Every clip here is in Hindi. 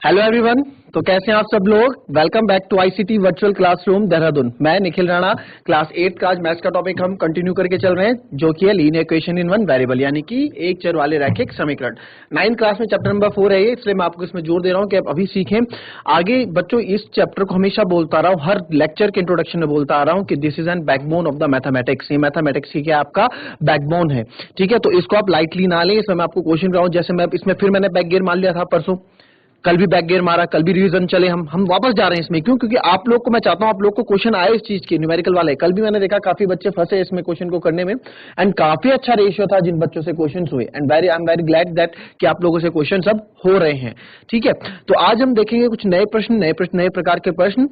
Hello everyone. तो कैसे हैं आप सब लोग। Welcome back to ICT virtual classroom Dehradun. मैं निखिल राणा। क्लास 8 का आज मैथ्स का टॉपिक हम कंटिन्यू करके चल रहे हैं, जो कि है linear equation in one variable, यानी कि एक चर वाले रैखिक समीकरण। 9th क्लास में चैप्टर नंबर 4 है ये, इसलिए मैं आपको इसमें जोर दे रहा हूं कि आप अभी सीखें। आगे बच्चों इस चैप्टर को हमेशा बोलता रहा हूं, हर लेक्चर के इंट्रोडक्शन में बोलता आ रहा हूं कि this is an backbone of the mathematics. ये मैथमेटिक्स की क्या आपका बैकबोन है, ठीक है। तो इसको आप लाइटली ना लें। इसमें मैं आपको क्वेश्चन कराऊं, जैसे मैं इसमें फिर मैंने बैक गियर मान लिया था परसों, कल भी बैक गियर मारा, कल भी रिवीजन चले, हम वापस जा रहे हैं इसमें। क्यों? क्योंकि आप लोग को मैं चाहता हूं आप लोग को क्वेश्चन आए इस चीज के, न्यूमेरिकल वाले। कल भी मैंने देखा काफी बच्चे फंसे इसमें क्वेश्चन को करने में, एंड काफी अच्छा रेशियो था जिन बच्चों से क्वेश्चन हुए, and I am very glad that कि आप लोगों से क्वेश्चन सब हो रहे हैं, ठीक है। तो आज हम देखेंगे कुछ नए प्रश्न, नए प्रकार के प्रश्न।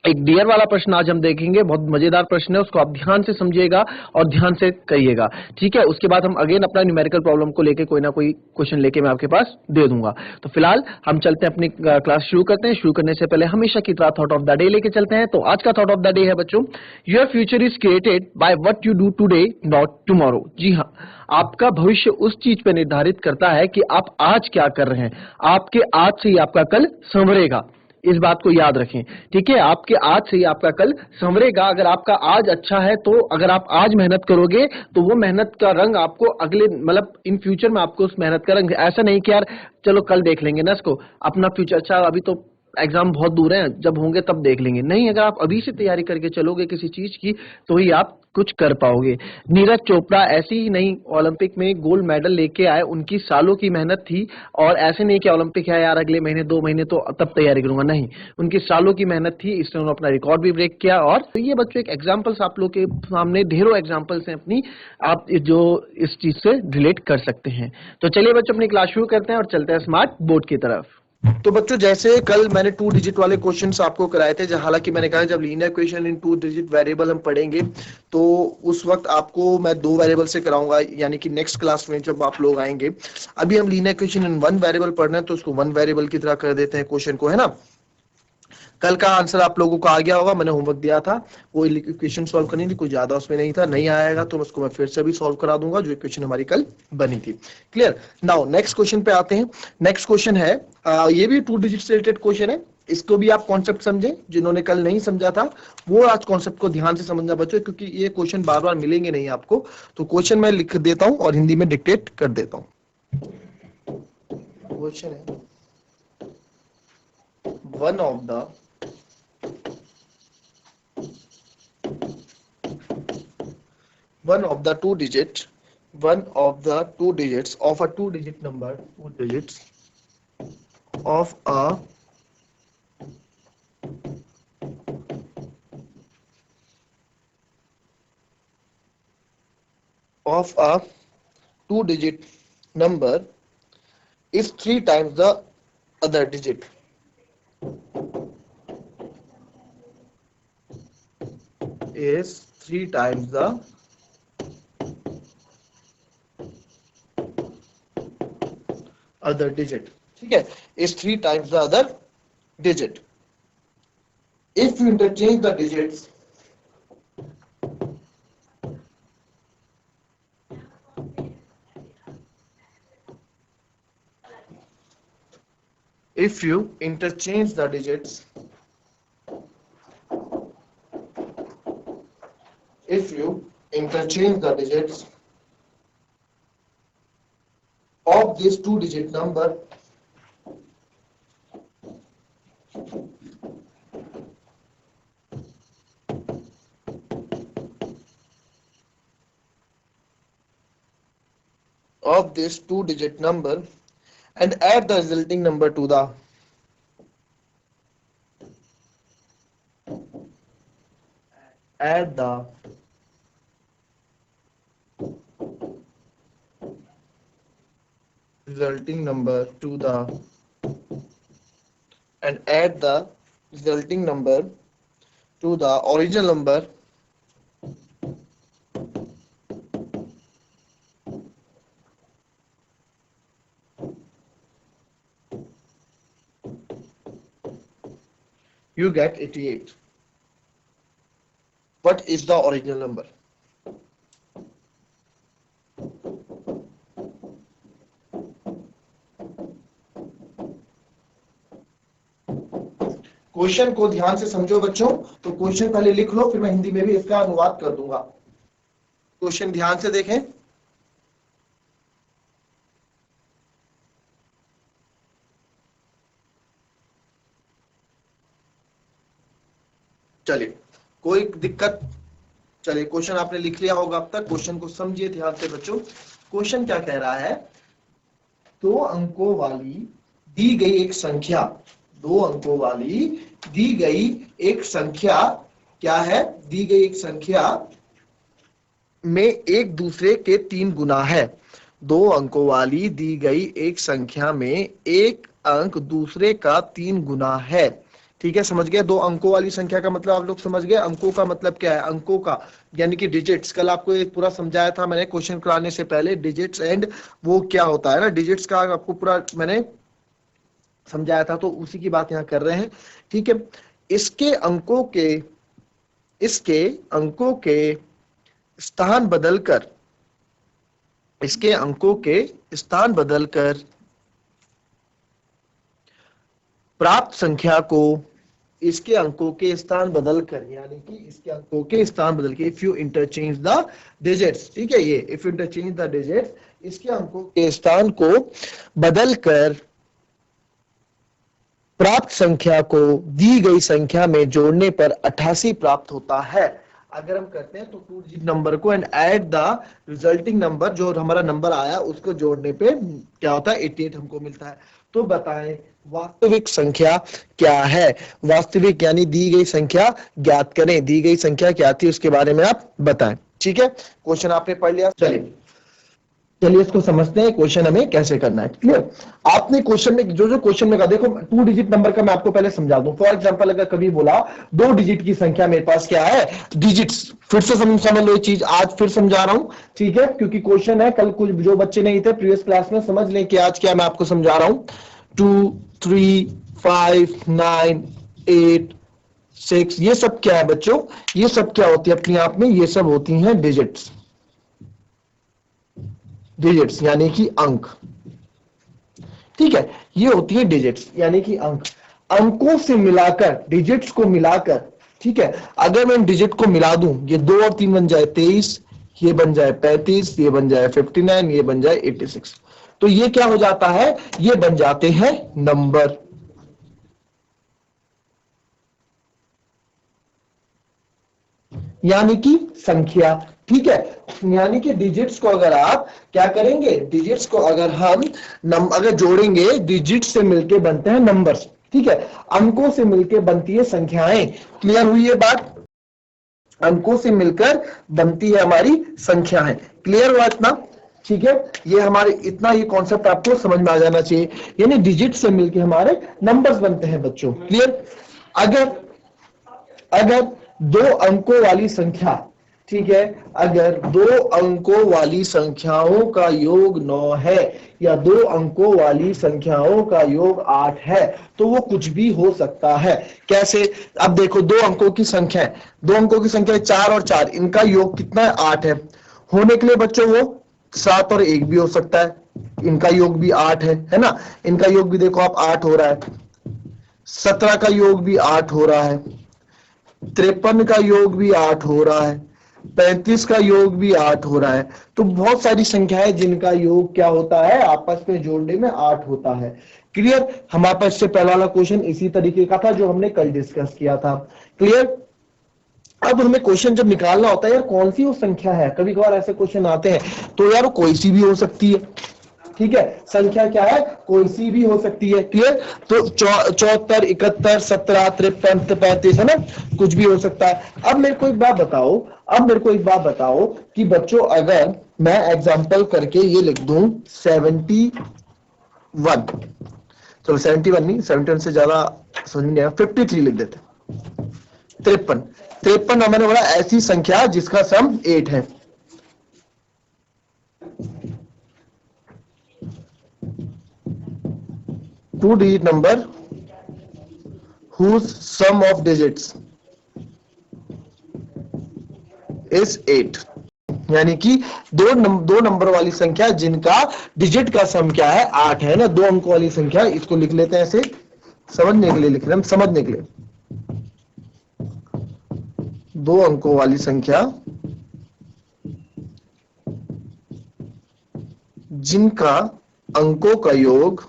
एक डियर वाला प्रश्न आज हम देखेंगे, बहुत मजेदार प्रश्न है, उसको आप ध्यान से समझिएगा और ध्यान से करिएगा, ठीक है। उसके बाद हम अगेन अपना न्यूमेरिकल प्रॉब्लम को लेके कोई ना कोई क्वेश्चन लेके मैं आपके पास दे दूंगा। तो फिलहाल हम चलते हैं, अपनी क्लास शुरू करते हैं। शुरू करने से पहले हमेशा की तरह थॉट ऑफ द डे लेके चलते हैं। तो आज का थॉट ऑफ द डे है बच्चों, your future is created by what you do today not tomorrow. जी हाँ, आपका भविष्य उस चीज पे निर्धारित करता है कि आप आज क्या कर रहे हैं। आपके आज से ही आपका कल संवरेगा, इस बात को याद रखें, ठीक है। आपके आज से ही आपका कल संवरेगा। अगर आपका आज अच्छा है तो अगर आप आज मेहनत करोगे तो वो मेहनत का रंग आपको अगले मतलब इन फ्यूचर में आपको उस मेहनत का रंग, ऐसा नहीं कि यार चलो कल देख लेंगे ना इसको, अपना फ्यूचर अच्छा, अभी तो एग्जाम बहुत दूर है, जब होंगे तब देख लेंगे। नहीं, अगर आप अभी से तैयारी करके चलोगे किसी चीज की तो ही आप कुछ कर पाओगे। नीरज चोपड़ा ऐसे ही नहीं ओलंपिक में गोल्ड मेडल लेके आए, उनकी सालों की मेहनत थी। और ऐसे नहीं कि ओलंपिक है यार अगले महीने 2 महीने तो तब तैयारी करूंगा, नहीं, उनकी सालों की मेहनत थी, इसने उन्होंने अपना रिकॉर्ड भी ब्रेक किया। और तो ये बच्चों एक एग्जाम्पल्स आप लोग के सामने ढेरों एग्जाम्पल्स हैं अपनी, आप जो इस चीज से रिलेट कर सकते हैं। तो चलिए बच्चों अपनी क्लास शुरू करते हैं और चलते हैं स्मार्ट बोर्ड की तरफ। तो बच्चों जैसे कल मैंने 2 डिजिट वाले क्वेश्चंस आपको कराए थे, हालांकि मैंने कहा जब linear equation in 2 digit variable हम पढ़ेंगे तो उस वक्त आपको मैं 2 वेरिएबल से कराऊंगा, यानी कि नेक्स्ट क्लास में जब आप लोग आएंगे। अभी हम लीनियर इक्वेशन इन 1 वेरिएबल पढ़ रहे हैं, तो उसको 1 वेरिएबल की तरह कर देते हैं क्वेश्चन को, है ना। कल का आंसर आप लोगों को आ गया होगा, मैंने होमवर्क दिया था, वो इक्वेशन सॉल्व करनी थी, कोई ज्यादा उसमें नहीं था। नहीं आएगा तो उसको मैं फिर से भी सॉल्व करा दूंगा, जो इक्वेशन हमारी कल बनी थी। क्लियर। नाउ नेक्स्ट क्वेश्चन पे आते हैं। नेक्स्ट क्वेश्चन है, ये भी 2 डिजिट से रिलेटेड क्वेश्चन है। इसको भी आप कॉन्सेप्ट समझें, जिन्होंने कल नहीं समझा था वो आज कॉन्सेप्ट को ध्यान से समझना बच्चों, क्योंकि ये क्वेश्चन बार बार मिलेंगे नहीं आपको। तो क्वेश्चन मैं लिख देता हूं और हिंदी में डिक्टेट कर देता हूं। क्वेश्चन है, one of the one of the two digits of a 2 digit number, 2 digits of a 2 digit number is 3 times the other digit. Is 3 times the other digit. ठीक है, is 3 times the other digit. If you interchange the digits, if you interchange the digits, if you interchange the digits of this 2 digit number, of this 2 digit number and add the resulting number to the add the resulting number to the and add the resulting number to the original number, you get 88. What is the original number? Question को ध्यान से समझो बच्चों। तो क्वेश्चन पहले लिख लो, फिर मैं हिंदी में भी इसका अनुवाद कर दूंगा। क्वेश्चन ध्यान से देखें। चलिए, कोई दिक्कत? चलिए, क्वेश्चन आपने लिख लिया होगा अब तक। क्वेश्चन को समझिए ध्यान से बच्चों। क्वेश्चन क्या कह रहा है? 2 अंकों वाली दी गई एक संख्या, 2 अंकों वाली दी गई एक संख्या क्या है? दी गई एक संख्या में एक दूसरे के 3 गुना है। 2 अंकों वाली दी गई एक संख्या में एक अंक दूसरे का 3 गुना है। ठीक है, समझ गए? 2 अंकों वाली संख्या का मतलब आप लोग समझ गए। अंकों का मतलब क्या है? अंकों का यानी कि डिजिट्स। कल आपको ये पूरा समझाया था मैंने क्वेश्चन कराने से पहले, डिजिट्स एंड वो क्या होता है ना, डिजिट्स का आपको पूरा मैंने समझाया था, तो उसी की बात यहाँ कर रहे हैं। ठीक है, इसके अंकों के स्थान बदलकर, इसके अंकों के स्थान बदलकर प्राप्त संख्या को, इसके अंकों के स्थान बदलकर, यानी कि इसके अंकों के स्थान बदल के, if you interchange the digits, ठीक है, ये if you interchange the digits, इसके अंकों के स्थान को बदलकर प्राप्त संख्या को दी गई संख्या में जोड़ने पर 88 प्राप्त होता है। अगर हम करते हैं तो 2 डिजिट नंबर को and add the resulting number, जो हमारा नंबर आया उसको जोड़ने पे क्या होता है? 88 हमको मिलता है। तो बताएं वास्तविक संख्या क्या है? वास्तविक यानी दी गई संख्या ज्ञात करें। दी गई संख्या क्या थी उसके बारे में आप बताएं। ठीक है, क्वेश्चन आपने पढ़ लिया। चलिए इसको समझते हैं, क्वेश्चन हमें कैसे करना है। क्लियर? आपने क्वेश्चन में जो क्वेश्चन में कहा, देखो 2 डिजिट नंबर का मैं आपको पहले समझा दूं। फॉर एग्जांपल अगर कभी बोला 2 डिजिट की संख्या मेरे पास क्या है? डिजिट्स। फिर से समझ लो ये चीज, आज फिर समझा रहा हूं, ठीक है, क्योंकि क्वेश्चन है। कल कुछ जो बच्चे नहीं थे प्रीवियस क्लास में, समझ लें कि आज क्या मैं आपको समझा रहा हूं। 2, 3, 5, 9, 8, 6, ये सब क्या है बच्चों? ये सब क्या होती है अपने आप में? ये सब होती हैं डिजिट्स। डिजिट्स यानी कि अंक। ठीक है, ये होती है डिजिट्स यानी कि अंक। अंकों से मिलाकर, डिजिट्स को मिलाकर, ठीक है, अगर मैं डिजिट को मिला दूं, ये 2 और 3 बन जाए 23, ये बन जाए 35, ये बन जाए 59, ये बन जाए 86, तो ये क्या हो जाता है? ये बन जाते हैं नंबर। यानी कि संख्या। ठीक है, यानी कि डिजिट्स को अगर आप क्या करेंगे? डिजिट्स को अगर हम अगर जोड़ेंगे, डिजिट्स से मिलके बनते हैं नंबर्स। ठीक है, अंकों से मिलके बनती है संख्याएं। क्लियर हुई ये बात? अंकों से मिलकर बनती है हमारी संख्याएं। क्लियर हुआ इतना? ठीक है, ये हमारे इतना ये कॉन्सेप्ट आपको समझ में आ जाना चाहिए। यानी डिजिट से मिलके हमारे नंबर्स बनते हैं बच्चों। क्लियर? अगर 2 अंकों वाली संख्या, ठीक है, अगर 2 अंकों वाली संख्याओं का योग 9 है या 2 अंकों वाली संख्याओं का योग 8 है, तो वो कुछ भी हो सकता है। कैसे? अब देखो 2 अंकों की संख्या है, 2 अंकों की संख्या 4 और 4, इनका योग कितना है? 8 है। होने के लिए बच्चों वो 7 और 1 भी हो सकता है, इनका योग भी 8 है ना? इनका योग भी देखो आप 8 हो रहा है, 17 का योग भी 8 हो रहा है, 53 का योग भी 8 हो रहा है, 35 का योग भी 8 हो रहा है। तो बहुत सारी संख्याएं जिनका योग क्या होता है? आपस में जोड़ने में 8 होता है। क्लियर? हमारे पास इससे पहला वाला क्वेश्चन इसी तरीके का था जो हमने कल डिस्कस किया था। क्लियर? अब हमें क्वेश्चन जब निकालना होता है, यार कौन सी वो संख्या है, कभी कभार ऐसे क्वेश्चन आते हैं, तो यार वो कोई सी भी हो सकती है। ठीक है, संख्या क्या है? कोई सी भी हो सकती है। क्लियर? तो 74, 71, 17, 53, 35 है ना, कुछ भी हो सकता है। अब मेरे को एक बात बताओ कि बच्चों अगर मैं एग्जांपल करके ये लिख दूं 71, चलो 71 नहीं, 71 से ज्यादा समझ नहीं आया, 53 लिख देते। 53 मैंने बोला ऐसी संख्या जिसका सम 8 है। Two digit number whose sum of digits is 8, यानी कि दो नंबर वाली संख्या जिनका डिजिट का सम क्या है? 8 है ना, 2 अंकों वाली संख्या। इसको लिख लेते हैं ऐसे, समझने के लिए लिख रहे हैं, समझने के लिए। दो अंकों वाली संख्या जिनका अंकों का योग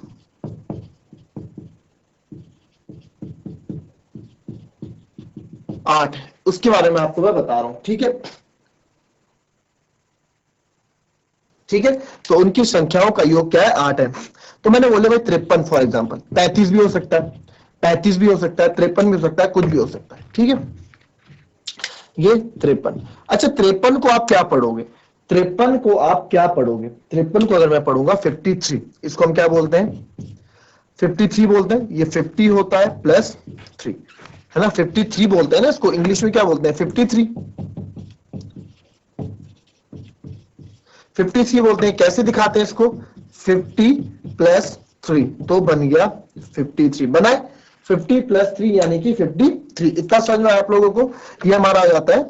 8 है, उसके बारे में आपको मैं बता रहा हूं। ठीक है, ठीक है, तो उनकी संख्याओं का योग क्या है, 8 है। तो मैंने बोले भाई 53 फॉर एग्जांपल, 35 भी हो सकता है, 35 भी हो सकता है, 53 भी हो सकता है, कुछ भी हो सकता है। ठीक है, ये 53। अच्छा, 53 को आप क्या पढ़ोगे, 53 को आप क्या पढ़ोगे, 53 को अगर मैं पढ़ूंगा 53, इसको हम क्या बोलते हैं, 53 बोलते हैं। ये 50 होता है प्लस 3, है ना, 53 बोलते हैं ना इसको, इंग्लिश में क्या बोलते हैं, 53, 53 बोलते हैं। कैसे दिखाते हैं इसको, 50 प्लस 3, तो बन गया 53, बनाए 50 प्लस 3 यानी कि 53। इतना समझ में आया आप लोगों को, ये हमारा आ जाता है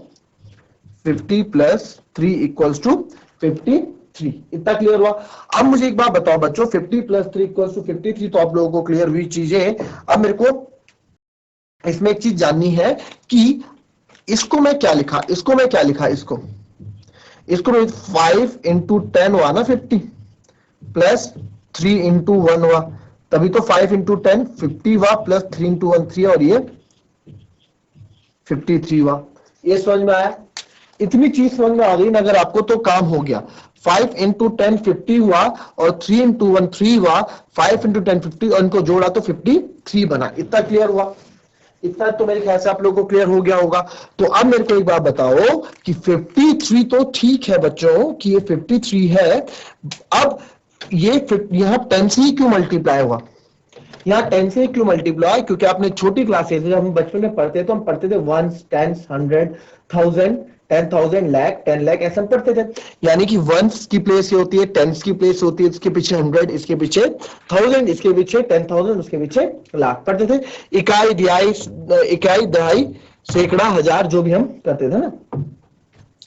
50 प्लस 3 इक्वल्स टू 53। इतना क्लियर हुआ। अब मुझे एक बात बताओ बच्चों, 50 प्लस 3 इक्वल्स टू 53, तो आप लोगों को क्लियर हुई चीजें। अब मेरे को इसमें एक चीज जाननी है कि इसको मैं क्या लिखा, इसको मैं क्या लिखा, इसको मैं 5 इंटू 10 हुआ ना 50, प्लस 3 इंटू 1 हुआ, तभी तो 5 इंटू 10 50 हुआ, प्लस 3 इंटू 1 3, और ये 53 हुआ। ये समझ में आया, इतनी चीज समझ में आ गई ना अगर आपको, तो काम हो गया। 5 इंटू 10 50 हुआ, और 3 इंटू 1 3 हुआ, 5 इंटू 10 50, और इनको जोड़ा तो 53 बना। इतना क्लियर हुआ, इतना तो मेरे ख्याल से आप लोगों को क्लियर हो गया होगा। तो अब मेरे को एक बात बताओ कि 53 तो ठीक है बच्चों कि ये 53 है, अब ये यहां 10 से ही क्यों मल्टीप्लाई हुआ, यहाँ 10 से क्यों मल्टीप्लाई, क्योंकि आपने छोटी क्लासेस जब हम बचपन में पढ़ते तो हम पढ़ते थे वंस, टेंस, 100, 1000, 10,000, लाख, 10 लाख, ऐसा पढ़ते थे। यानी कि वंस की प्लेस ये होती है, टेंस की प्लेस होती है, इसके पीछे 100, इसके पीछे 1000, इसके पीछे 10,000, उसके पीछे लाख पढ़ते थे। इकाई, दिहाई, इकाई, दहाई, सैकड़ा, हजार, जो भी हम करते थे ना,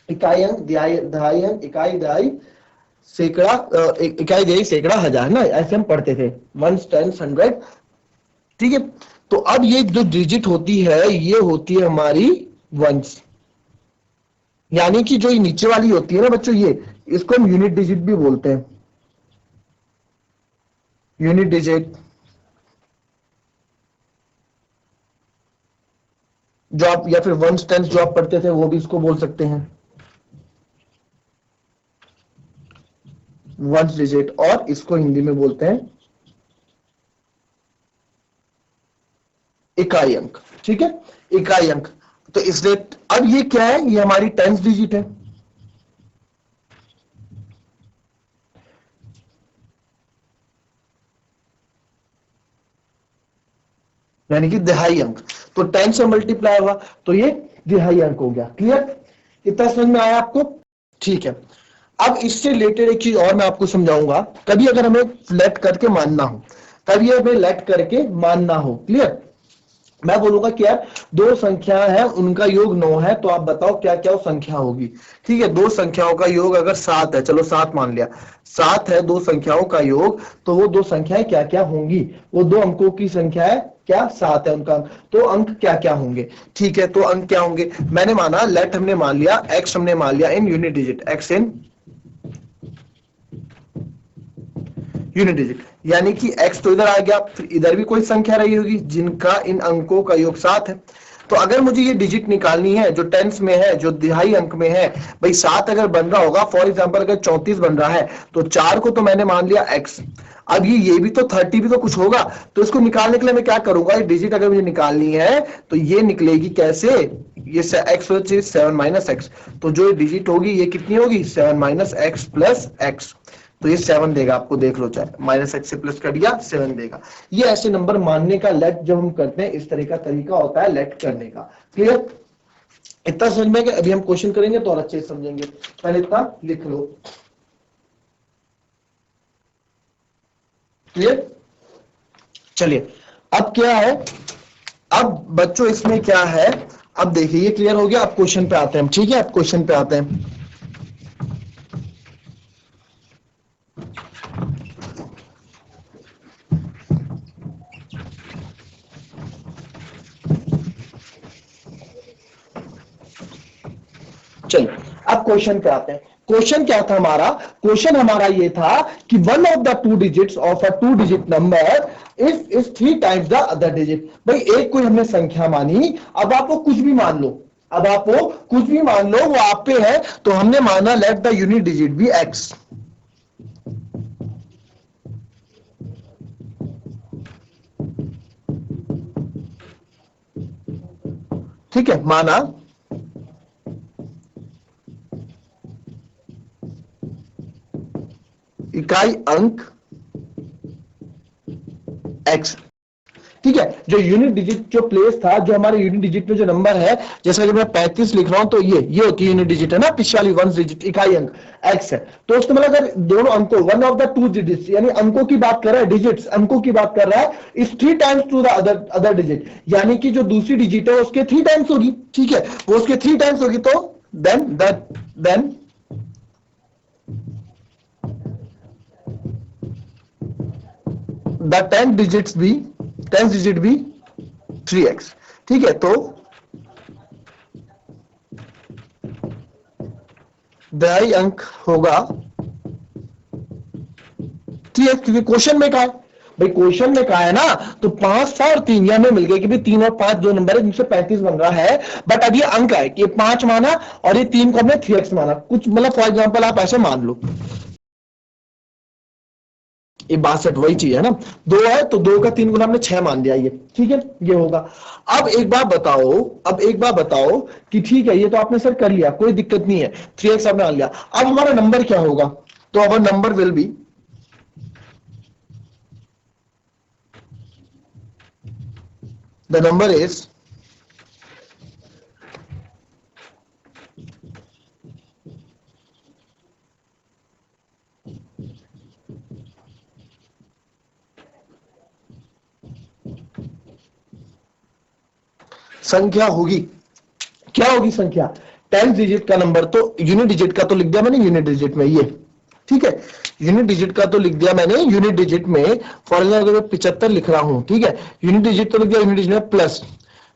इकाई अंक, दहाई अंक, इकाई, दहाई, सैकड़ा, इकाई, दहाई, सैकड़ा, हजार ना, ऐसे हम पढ़ते थे, वंस, टेंस, 100। ठीक है, तो अब ये जो डिजिट होती है ये होती है हमारी वंस, यानी कि जो ये नीचे वाली होती है ना बच्चों, ये इसको हम यूनिट डिजिट भी बोलते हैं, यूनिट डिजिट। जो आप, या फिर वंस टेंस जो आप पढ़ते थे वो भी इसको बोल सकते हैं वंस डिजिट, और इसको हिंदी में बोलते हैं इकाई अंक। ठीक है, इकाई अंक। तो इसलिए अब ये क्या है, ये हमारी टेंस डिजिट है, यानी कि दिहाई अंक। तो 10 से मल्टीप्लाई हुआ तो ये दिहाई अंक हो गया। क्लियर, इतना समझ में आया आपको, ठीक है। अब इससे रिलेटेड एक चीज और मैं आपको समझाऊंगा, कभी अगर हमें लेट करके मानना हो, कभी हमें लेट करके मानना हो, क्लियर, मैं बोलूंगा कि यार दो संख्या है उनका योग 9 है, तो आप बताओ क्या क्या वो संख्या होगी। ठीक है, दो संख्याओं का योग अगर 7 है, चलो 7 मान लिया, 7 है दो संख्याओं का योग, तो वो दो संख्याएं क्या क्या होंगी, वो दो अंकों की संख्या है, क्या 7 है उनका अंक, तो अंक क्या क्या होंगे। ठीक है, तो अंक क्या होंगे, मैंने माना, लेट हमने मान लिया, एक्स हमने मान लिया in unit digit, x in unit digit, यानी कि x तो इधर आ गया, फिर इधर भी कोई संख्या रही होगी जिनका इन अंकों का योग 7 है। तो अगर मुझे ये डिजिट निकालनी है जो टेंस में है, जो दिहाई अंक में है, भाई 7 अगर बन रहा होगा, फॉर एग्जांपल अगर 34 बन रहा है, तो 4 को तो मैंने मान लिया x, अब ये भी तो 30 भी तो कुछ होगा, तो इसको निकालने के लिए मैं क्या करूंगा, ये डिजिट अगर मुझे निकालनी है तो ये निकलेगी कैसे, ये x हो 7 माइनस एक्स, तो जो डिजिट होगी ये कितनी होगी, 7 माइनस एक्स प्लस एक्स, तो ये 7 देगा आपको, देख लो, चाहे माइनस एक्स से प्लस कर दिया 7 देगा। ये ऐसे नंबर मानने का लेट जब हम करते हैं, इस तरह का तरीका होता है लेट करने का। क्लियर, इतना समझ में कि अभी हम क्वेश्चन करेंगे तो और अच्छे से समझेंगे, पहले इतना लिख लो। क्लियर, चलिए अब क्या है, अब बच्चों इसमें क्या है, अब देखिए ये क्लियर हो गया, अब क्वेश्चन पे आते हैं हम। ठीक है, अब क्वेश्चन पे आते हैं। अब क्वेश्चन पे आते हैं। क्वेश्चन क्या था हमारा? क्वेश्चन हमारा ये था कि one of the two digits of a two digit number is 3 times the other digit. भाई एक कोई हमने संख्या मानी, अब आप वो कुछ भी मान लो, अब आप वो कुछ भी मान लो, वो आप पे है। तो हमने माना let the unit digit be x. ठीक है, माना इकाई अंक x। ठीक है, जो यूनिट डिजिट जो प्लेस था, जो हमारे यूनिट डिजिट में जो नंबर है, जैसे अगर मैं 35 लिख रहा हूं तो ये होती है यूनिट डिजिट, है ना, पिछले वाली वन डिजिट इकाई अंक x है। तो उसमें मतलब अगर दोनों अंकों, one of the two digits, यानी अंकों की बात कर रहा है, डिजिट्स अंकों की बात कर रहा है, is 3 times to the other digit, यानी कि जो दूसरी डिजिट है उसके 3 टाइम्स होगी। ठीक है, वो उसके 3 टाइम्स होगी, तो देन द 10 डिजिट भी 3x। ठीक है, तो दहाई अंक होगा 3x, क्योंकि क्वेश्चन में कहा है, भाई क्वेश्चन में कहा है ना, तो 5 था और 3, ये हमें मिल गया कि भाई 3 और 5 दो नंबर है जिनसे 35 बन रहा है। बट अब ये अंक है कि 5 माना और ये 3 को हमने 3x माना, कुछ मतलब फॉर एग्जांपल आप ऐसे मान लो, ये 62 वही चीज है ना, 2 है तो 2 का 3 गुना हमने 6 मान दिया, ये ठीक है, ये होगा। अब एक बात बताओ कि ठीक है, ये तो आपने सर कर लिया, कोई दिक्कत नहीं है, 3x आपने मान लिया। अब हमारा नंबर क्या होगा? तो our number will be the number is संख्या होगी, क्या होगी संख्या? 10 डिजिट का नंबर, तो यूनिट डिजिट का तो लिख दिया मैंने यूनिट डिजिट में, ये ठीक है, यूनिट डिजिट का तो लिख दिया मैंने यूनिट डिजिट में। फॉर एग्जाम्पल अगर मैं 75 लिख रहा हूं, ठीक है, यूनिट डिजिट तो लिख दिया यूनिट डिजिट में, प्लस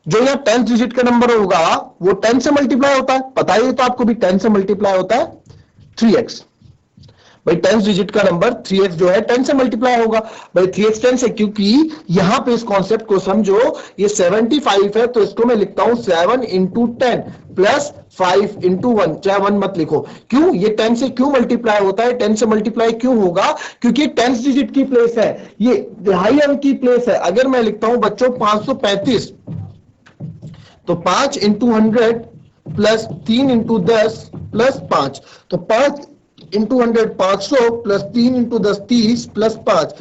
जो यहाँ 10 डिजिट का नंबर होगा वो 10 से मल्टीप्लाई होता है, पता ही तो आपको भी 10 से मल्टीप्लाई होता है 3x। भाई 10 डिजिट का नंबर 3x जो है 10 से मल्टीप्लाई होगा। भाई 3x 10 से, क्योंकि यहां पे इस कॉन्सेप्ट को समझो, ये 75 है तो इसको मैं लिखता हूं 7 इंटू 10 प्लस 5 इंटू 1, चाहे 1 मत लिखो। क्यों? ये 10 से क्यों मल्टीप्लाई होता है? 10 से मल्टीप्लाई क्यों होगा? क्योंकि 10 डिजिट की प्लेस है, ये दहाई अंक की प्लेस है। अगर मैं लिखता हूं बच्चों 535, तो 5 इंटू 100 प्लस 3 इंटू 10 प्लस 5, तो 5 इंटू 100 500 प्लस 3 इंटू 10 30 प्लस 5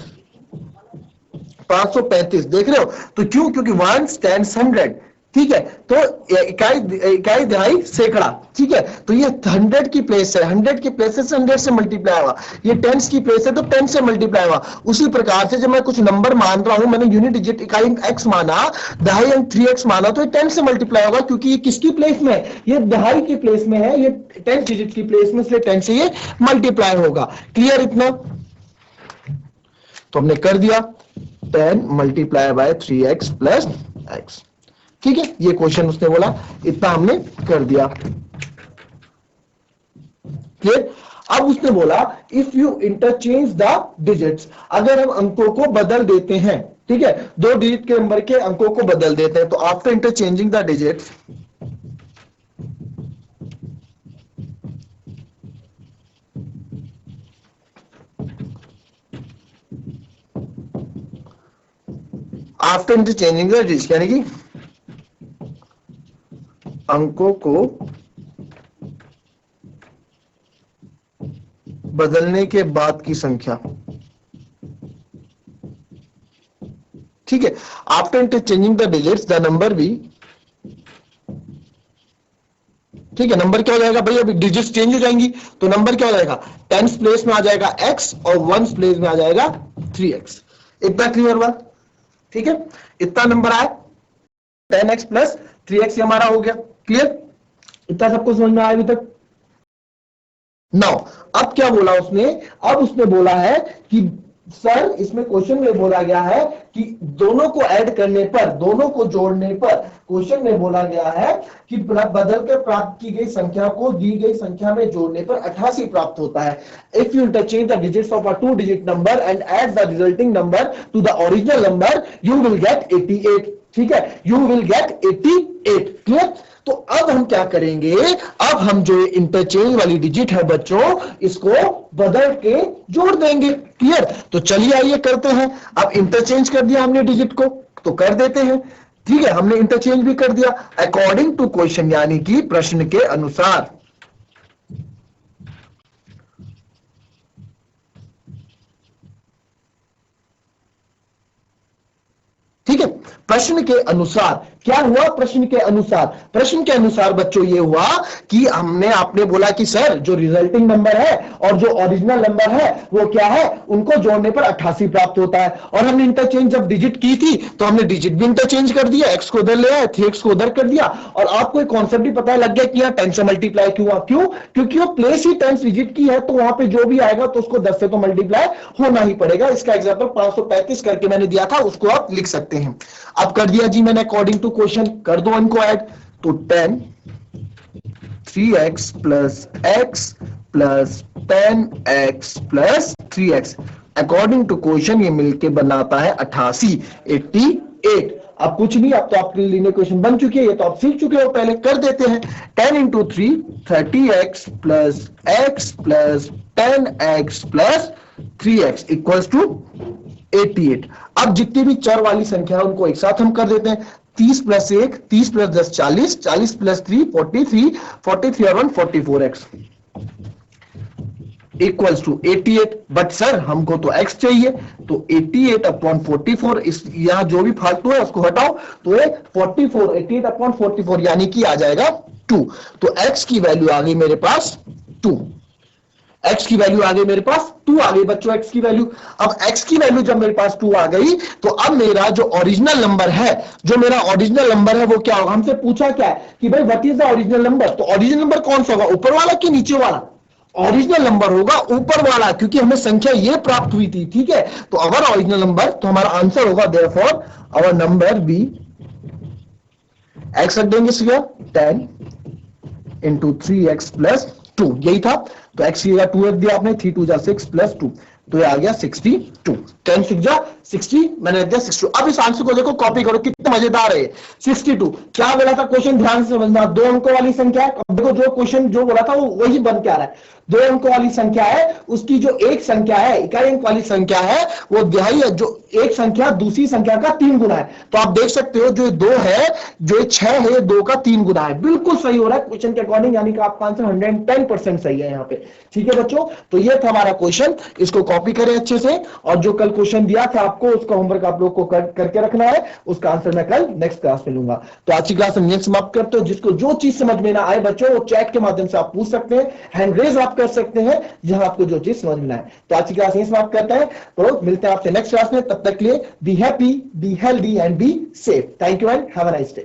535। देख रहे हो? तो क्यों? क्योंकि 1 stands 100, ठीक है, तो इकाई दहाई सैकड़ा, ठीक है, तो ये 100 की प्लेस है, 100 की प्लेस से 100 से मल्टीप्लाई हुआ, ये 10 की प्लेस है तो 10 से मल्टीप्लाई हुआ। उसी प्रकार से जब मैं कुछ नंबर मान रहा हूं, मैंने यूनिट डिजिट इकाई x माना, दहाई अंक 3x माना, तो ये 10 से मल्टीप्लाई होगा, क्योंकि ये किसकी प्लेस में है? ये दहाई की प्लेस में है, ये 10 डिजिट की प्लेस में, इसलिए 10 से ये मल्टीप्लाई होगा। क्लियर इतना? तो हमने कर दिया 10 multiply by 3x plus x, ठीक है, ये क्वेश्चन उसने बोला, इतना हमने कर दिया। क्लियर? अब उसने बोला if you interchange the digits, अगर हम अंकों को बदल देते हैं, ठीक है, 2 डिजिट के नंबर के अंकों को बदल देते हैं, तो after interchanging the digits, after interchanging the digits यानी कि अंकों को बदलने के बाद की संख्या, ठीक है, after interchanging the digits the number भी, ठीक है, नंबर क्या हो जाएगा भाई? अभी डिजिट्स चेंज हो जाएंगी तो नंबर क्या हो जाएगा? 10 प्लेस में आ जाएगा x और 1 प्लेस में आ जाएगा 3x। इतना क्लियर हुआ? ठीक है, इतना नंबर आया 10x प्लस 3x, हमारा हो गया। क्लियर? इतना सबको समझ में आया अभी तक? नाउ अब क्या बोला उसने? अब उसने बोला है कि सर इसमें क्वेश्चन में बोला गया है कि दोनों को ऐड करने पर, दोनों को जोड़ने पर, क्वेश्चन में बोला गया है कि बदल कर प्राप्त की गई संख्या को दी गई संख्या में जोड़ने पर 88 प्राप्त होता है। If you interchange the digits of a 2 digit number and add the resulting number two the original number, you will get 88। ठीक है, यू विल गेट 88। क्लियर? तो अब हम क्या करेंगे, अब हम जो इंटरचेंज वाली डिजिट है बच्चों, इसको बदल के जोड़ देंगे। क्लियर? तो चलिए आइए करते हैं। अब इंटरचेंज कर दिया हमने डिजिट को, तो कर देते हैं। ठीक है, हमने इंटरचेंज भी कर दिया अकॉर्डिंग टू क्वेश्चन, यानी कि प्रश्न के अनुसार। ठीक है, प्रश्न के अनुसार क्या हुआ, प्रश्न के अनुसार, प्रश्न के अनुसार बच्चों ये हुआ कि हमने, आपने बोला कि सर जो रिजल्टिंग नंबर है और जो ओरिजिनल नंबर है वो क्या है, उनको जोड़ने पर 88 प्राप्त होता है। और हमने इंटरचेंज जब डिजिट की थी तो हमने डिजिट भी इंटरचेंज कर दिया, एक्स को उधर ले आए, 3x को उधर कर दिया। और आपको एक कॉन्सेप्ट भी पता लग गया कि यहाँ 10 से मल्टीप्लाई क्यों हुआ, क्यों? क्योंकि वो प्लेस ही 10 डिजिट की है, तो वहां पे जो भी आएगा तो उसको 10 से तो मल्टीप्लाई होना ही पड़ेगा। इसका एग्जाम्पल 535 करके मैंने दिया था, उसको आप लिख सकते हैं। अब कर दिया जी मैंने अकॉर्डिंग टू क्वेश्चन, कर दो इनको ऐड। तो 10 3x plus x plus 10x plus 3x, according to question ये मिलके बनाता है 88। अब कुछ नहीं, अब तो आपके लिए क्वेश्चन बन चुकी है, ये तो आप सीख चुके हो, पहले कर देते हैं। 10 into 3 30x plus x plus 10x plus 3x equals to 88। अब जितनी भी चर वाली संख्या है उनको एक साथ हम कर देते हैं। 30 प्लस 1 30 प्लस 10 40, 40 प्लस 3 43, 43 और 1 44x equals to 88। But sir हमको तो x चाहिए, तो 88 अपॉन 44, इस यहां जो भी फालतू है उसको हटाओ, तो ये 44 88 अपॉन 44 यानी कि आ जाएगा 2। तो x की वैल्यू आ गई मेरे पास 2, x की वैल्यू आ गई मेरे पास 2 आ गई बच्चों, x की वैल्यू। अब x की वैल्यू जब मेरे पास 2 आ गई, तो अब मेरा जो ओरिजिनल नंबर है, जो मेरा ओरिजिनल नंबर है वो क्या होगा, हमसे पूछा क्या है कि भाई what is the original number. तो ओरिजिनल नंबर कौन सा होगा, ऊपर वाला कि नीचे वाला? ओरिजिनल नंबर होगा ऊपर वाला, क्योंकि हमें संख्या ये प्राप्त हुई थी। ठीक है, तो अगर ओरिजिनल नंबर, तो हमारा आंसर होगा therefore our number be, x रख देंगे सीधा 10 इंटू 3x प्लस 2, यही था। तो x की जगह 2 रख दिया आपने, 3 2 जा 6 प्लस 2, तो ये आ गया 62। 10 6 जा 60, मैंने रख दिया 62। अब इस आंसर को देखो, कॉपी करो, कितना मजेदार है 62। क्या बोला था क्वेश्चन, ध्यान से समझना, 2 अंकों वाली संख्या है। अब देखो जो क्वेश्चन जो बोला था वो वही बन के आ रहा है। 2 अंकों वाली संख्या है, उसकी जो एक संख्या है, इकाई अंक वाली संख्या है, वो दिहाई है, जो एक संख्या दूसरी संख्या का 3 गुना है। तो आप देख सकते हो जो 2 है, जो 6 है, 2 का 3 गुना है। बिल्कुल सही हो रहा है क्वेश्चन के अकॉर्डिंग, यानी कि आपका आंसर 110% सही है यहाँ पे। ठीक है बच्चों, तो ये था हमारा क्वेश्चन, इसको कॉपी करें अच्छे से, और जो कल क्वेश्चन दिया था आपको उसका होमवर्क आप लोग को करके रखना है, उसका आंसर मैं कल नेक्स्ट क्लास में लूंगा। तो आज की क्लास में समाप्त करते हो। जिसको जो चीज समझ में ना आए बच्चों, वो चैट के माध्यम से आप पूछ सकते हैं, हैंड रेज आप कर सकते हैं, जहां आपको जो चीज समझ में आए। तो आज की क्लास यहीं समाप्त करते हैं, तो मिलते हैं आपसे नेक्स्ट क्लास में। तब तक के लिए be happy, be healthy and be safe. Thank you and have a nice day.